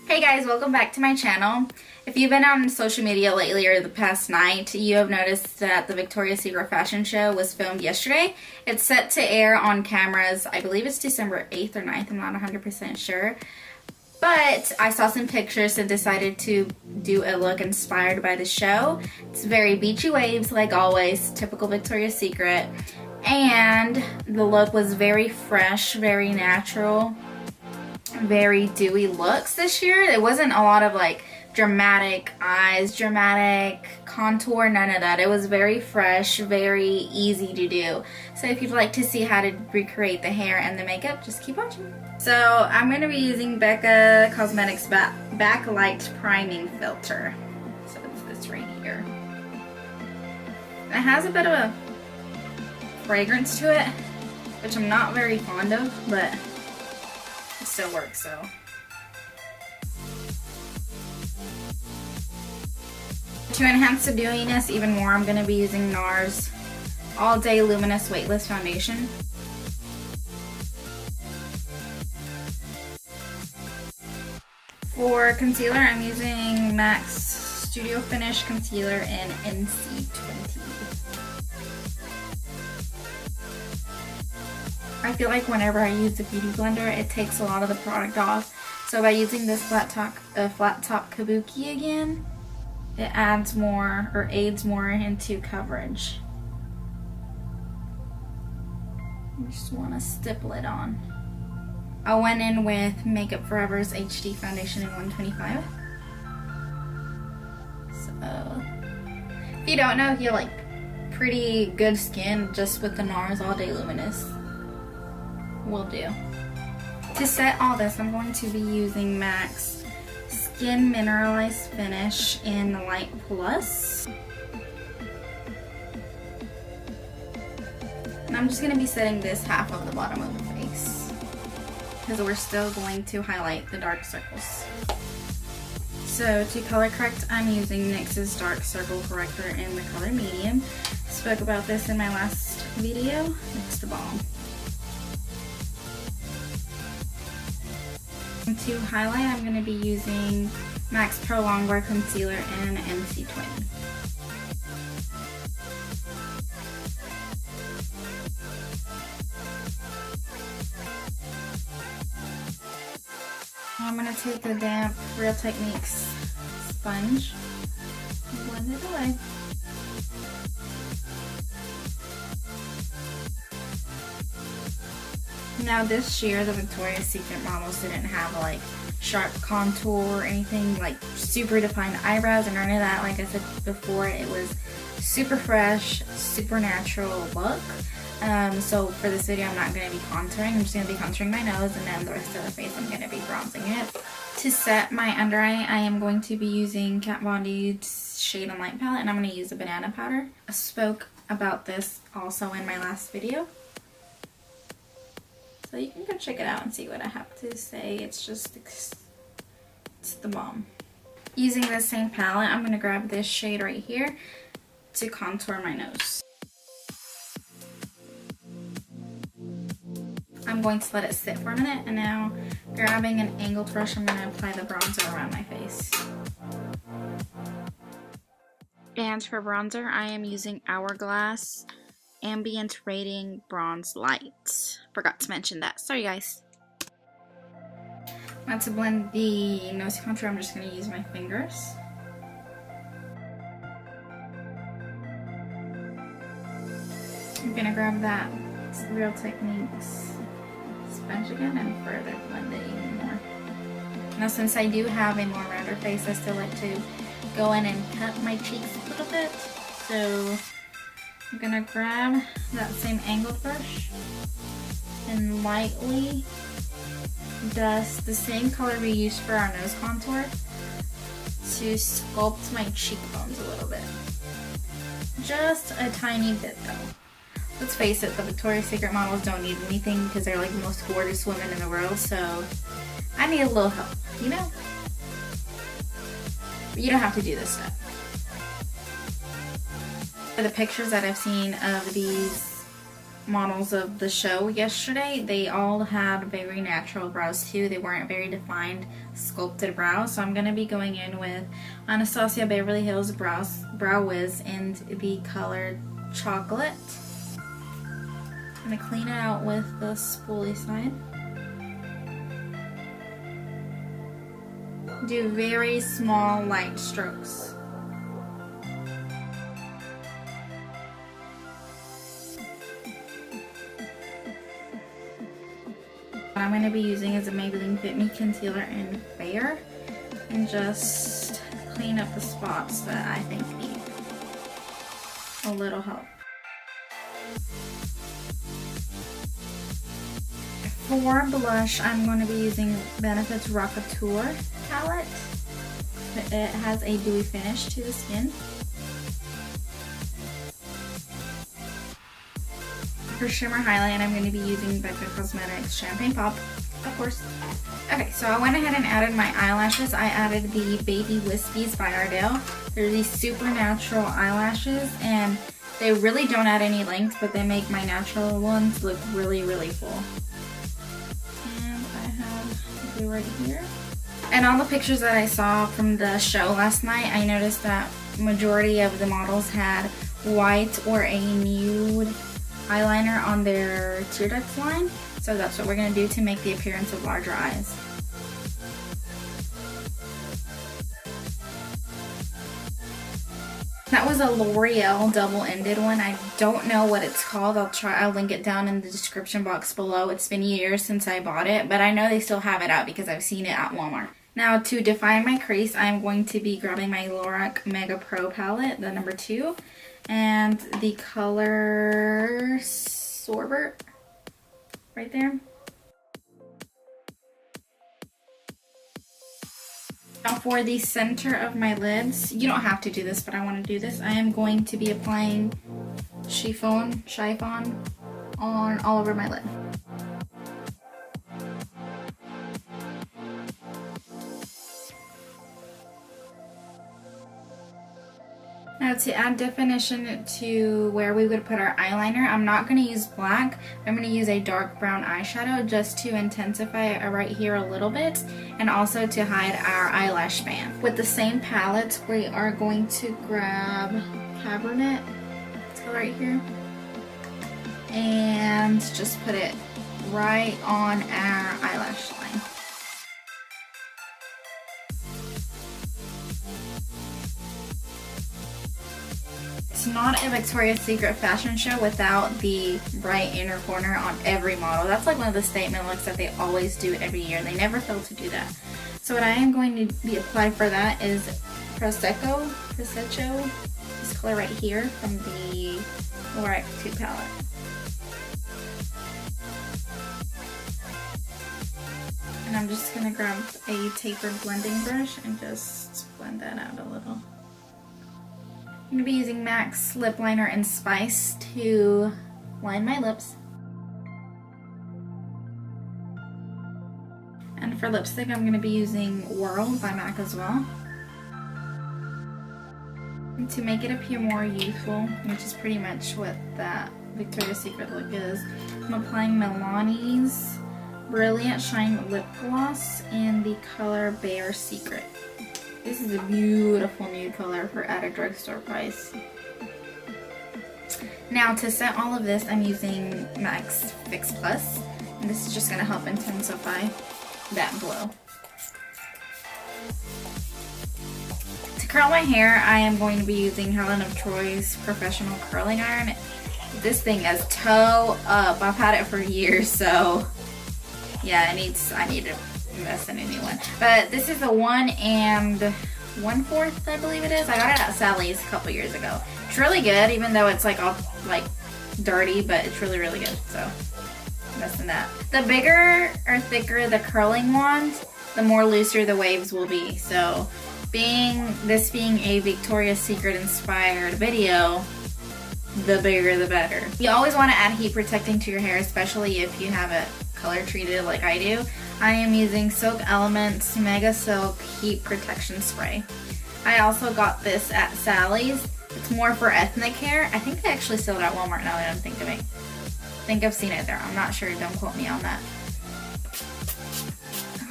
Hey guys, welcome back to my channel. If you've been on social media lately or the past night, you have noticed that the Victoria's Secret fashion show was filmed yesterday. It's set to air on cameras, I believe it's December 8th or 9th, I'm not 100% sure. But I saw some pictures and decided to do a look inspired by the show. It's very beachy waves like always, typical Victoria's Secret. And the look was very fresh, very natural. Very dewy looks this year. There wasn't a lot of like dramatic eyes, dramatic contour, none of that. It was very fresh, very easy to do. So if you'd like to see how to recreate the hair and the makeup, just keep watching. So I'm going to be using Becca Cosmetics Backlight Priming Filter. So it's this right here. It has a bit of a fragrance to it, which I'm not very fond of, but still works. So to enhance the dewiness even more, I'm going to be using NARS All Day Luminous Weightless Foundation. For concealer, I'm using MAC's Studio Finish Concealer in NC20. I feel like whenever I use the Beauty Blender, it takes a lot of the product off. So by using this flat top kabuki again, it adds more or aids more into coverage. I just want to stipple it on. I went in with Makeup Forever's HD Foundation in 125. So if you don't know, if you like pretty good skin, just with the NARS All Day Luminous will do. To set all this, I'm going to be using MAC's Skin Mineralized Finish in the Light Plus. And I'm just going to be setting this half of the bottom of the face, because we're still going to highlight the dark circles. So to color correct, I'm using Nexus Dark Circle Corrector in the color medium. Spoke about this in my last video. It's the bomb. To highlight, I'm going to be using MAC's Pro Longwear Concealer in NC20. I'm going to take the damp Real Techniques sponge and blend it away. Now this year the Victoria's Secret models didn't have like sharp contour or anything, like super defined eyebrows and none of that. Like I said before, it was super fresh, super natural look. So for this video I'm not going to be contouring, I'm just going to be contouring my nose, and then the rest of the face I'm going to be bronzing it. To set my under eye, I am going to be using Kat Von D's Shade and Light palette, and I'm going to use a banana powder. I spoke about this also in my last video, so you can go check it out and see what I have to say. It's the bomb. Using this same palette, I'm going to grab this shade right here to contour my nose. I'm going to let it sit for a minute, and now grabbing an angled brush, I'm going to apply the bronzer around my face. And for bronzer, I am using Hourglass Ambient Rating Bronze Light. Forgot to mention that. Sorry guys. Now to blend the nose contour, I'm just going to use my fingers. I'm going to grab that Real Techniques sponge again and further blend it even more. Now since I do have a more rounder face, I still like to go in and cut my cheeks a little bit. So I'm going to grab that same angled brush and lightly dust the same color we used for our nose contour to sculpt my cheekbones a little bit. Just a tiny bit though. Let's face it, the Victoria's Secret models don't need anything because they're like the most gorgeous women in the world, so I need a little help, you know? But you don't have to do this stuff. For the pictures that I've seen of these models of the show yesterday, they all had very natural brows too. They weren't very defined sculpted brows. So I'm going to be going in with Anastasia Beverly Hills Brow Wiz in the color Chocolate. I'm going to clean it out with the spoolie side. Do very small light strokes. What I'm going to be using is a Maybelline Fit Me Concealer in Fair, and just clean up the spots that I think need a little help. For blush, I'm going to be using Benefit's Rockateur palette. It has a dewy finish to the skin. For shimmer highlight, I'm going to be using Becca Cosmetics Champagne Pop, of course. Okay, so I went ahead and added my eyelashes. I added the Baby Wispies by Ardell. They're these super natural eyelashes, and they really don't add any length, but they make my natural ones look really, really full. And I have the right here. And all the pictures that I saw from the show last night, I noticed that majority of the models had white or a nude eyeliner on their tear duct line, so that's what we're going to do to make the appearance of larger eyes. That was a L'Oreal double-ended one. I don't know what it's called. I'll link it down in the description box below. It's been years since I bought it, but I know they still have it out because I've seen it at Walmart. Now, to define my crease, I'm going to be grabbing my Lorac Mega Pro palette, the number 2, and the color Sorbet right there. Now for the center of my lids, you don't have to do this, but I want to do this. I am going to be applying chiffon on all over my lid. Now to add definition to where we would put our eyeliner, I'm not going to use black. I'm going to use a dark brown eyeshadow just to intensify it right here a little bit, and also to hide our eyelash band. With the same palette, we are going to grab Cabernet, right here, and just put it right on our eyelash line. It's not a Victoria's Secret fashion show without the bright inner corner on every model. That's like one of the statement looks that they always do every year. They never fail to do that. So what I am going to be applying for that is Prosecco, this color right here from the Lorac 2 palette. And I'm just going to grab a tapered blending brush and just blend that out a little. I'm going to be using MAC's Lip Liner in Spice to line my lips. And for lipstick, I'm going to be using Whirl by MAC as well. And to make it appear more youthful, which is pretty much what that Victoria's Secret look is, I'm applying Milani's Brilliant Shine Lip Gloss in the color Bare Secret. This is a beautiful nude color for at a drugstore price. Now to set all of this, I'm using MAC's Fix Plus, and this is just going to help intensify that glow. To curl my hair, I am going to be using Helen of Troy's Professional Curling Iron. This thing is toe up. I've had it for years, so yeah, I need to invest in a new one. But this is the 1 1/4, I believe it is. I got it at Sally's a couple years ago. It's really good, even though it's like all like dirty, but it's really, really good. So invest in that. The bigger or thicker the curling wand, the more looser the waves will be. So this being a Victoria's Secret inspired video, the bigger the better. You always want to add heat protecting to your hair, especially if you have it color treated like I do. I am using Silk Elements Mega Silk Heat Protection Spray. I also got this at Sally's. It's more for ethnic hair. I think they actually sell it at Walmart now that I'm thinking of it. I think I've seen it there. I'm not sure. Don't quote me on that.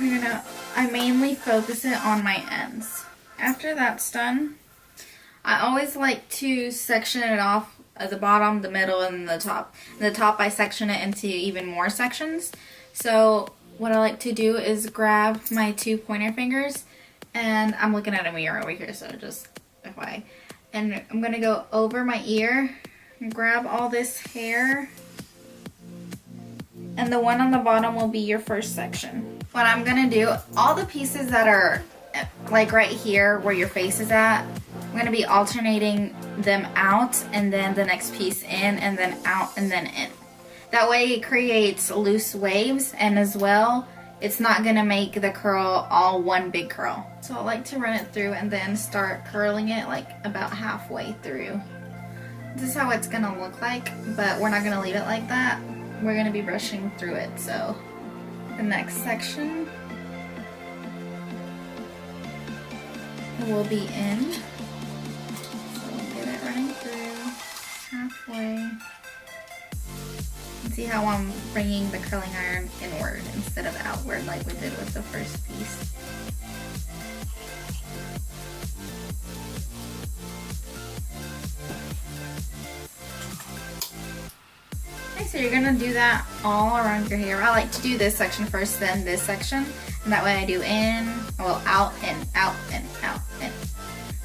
We're gonna I mainly focus it on my ends. After that's done, I always like to section it off at the bottom, the middle, and the top. In the top, I section it into even more sections. So what I like to do is grab my 2 pointer fingers, and I'm looking at a mirror over here, so just FYI. And I'm gonna go over my ear and grab all this hair, and the one on the bottom will be your first section. What I'm gonna do, all the pieces that are like right here where your face is at, I'm gonna be alternating them out, and then the next piece in, and then out, and then in. That way it creates loose waves, and as well, it's not gonna make the curl all one big curl. So I like to run it through and then start curling it like about halfway through. This is how it's gonna look like, but we're not gonna leave it like that. We're gonna be brushing through it. So the next section will be in. So we'll get it running through halfway. See how I'm bringing the curling iron inward instead of outward like we did with the first piece. Okay, so you're gonna do that all around your hair. I like to do this section first, then this section, and that way I do in, well, out, in, out, in, out, in.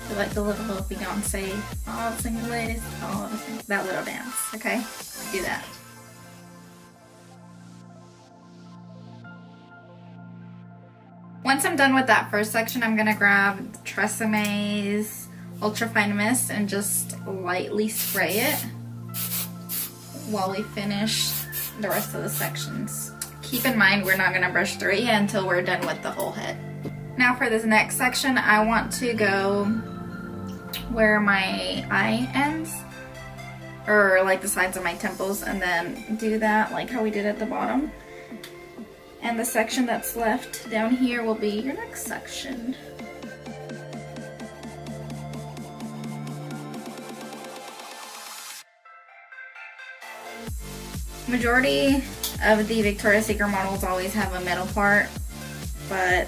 So like the little Beyonce, all the single ladies, all the sing, that little dance. Okay, do that. Once I'm done with that first section, I'm gonna grab Treseme's Ultra Fine Mist and just lightly spray it while we finish the rest of the sections. Keep in mind, we're not gonna brush through it yet until we're done with the whole head. Now for this next section, I want to go where my eye ends, or like the sides of my temples, and then do that like how we did at the bottom. And the section that's left down here will be your next section. Majority of the Victoria's Secret models always have a middle part, but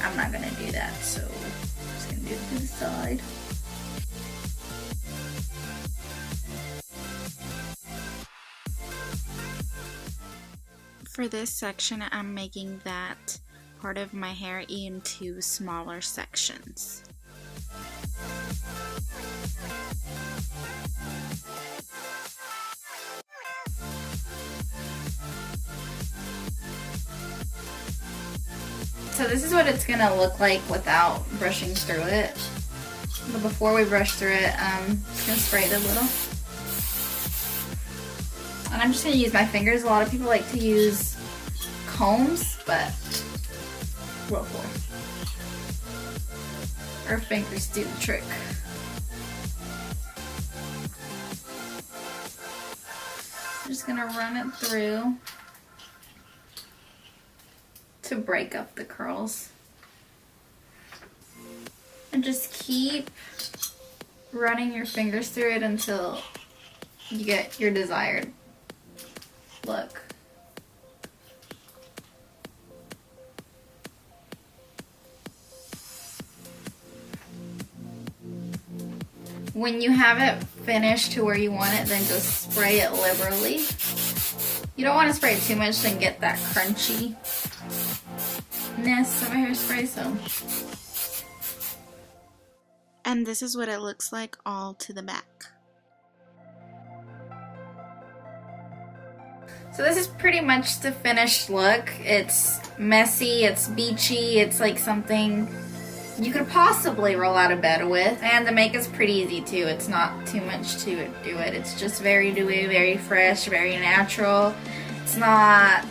I'm not gonna do that, so I'm just gonna do it to the side. For this section, I'm making that part of my hair into smaller sections. So this is what it's gonna look like without brushing through it. But before we brush through it, I'm just gonna spray it a little. And I'm just gonna use my fingers. A lot of people like to use combs, but roll for. Our fingers do the trick. I'm just gonna run it through to break up the curls. And just keep running your fingers through it until you get your desired look. When you have it finished to where you want it, then just spray it liberally. You don't want to spray it too much, then get that crunchiness of a hairspray, so. And this is what it looks like all to the back. So this is pretty much the finished look. It's messy, it's beachy, it's like something you could possibly roll out of bed with. And the makeup's pretty easy too. It's not too much to do it. It's just very dewy, very fresh, very natural. It's not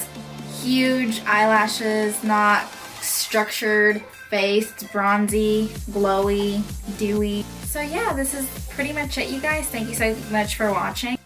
huge eyelashes, not structured face. It's bronzy, glowy, dewy. So yeah, this is pretty much it, you guys. Thank you so much for watching.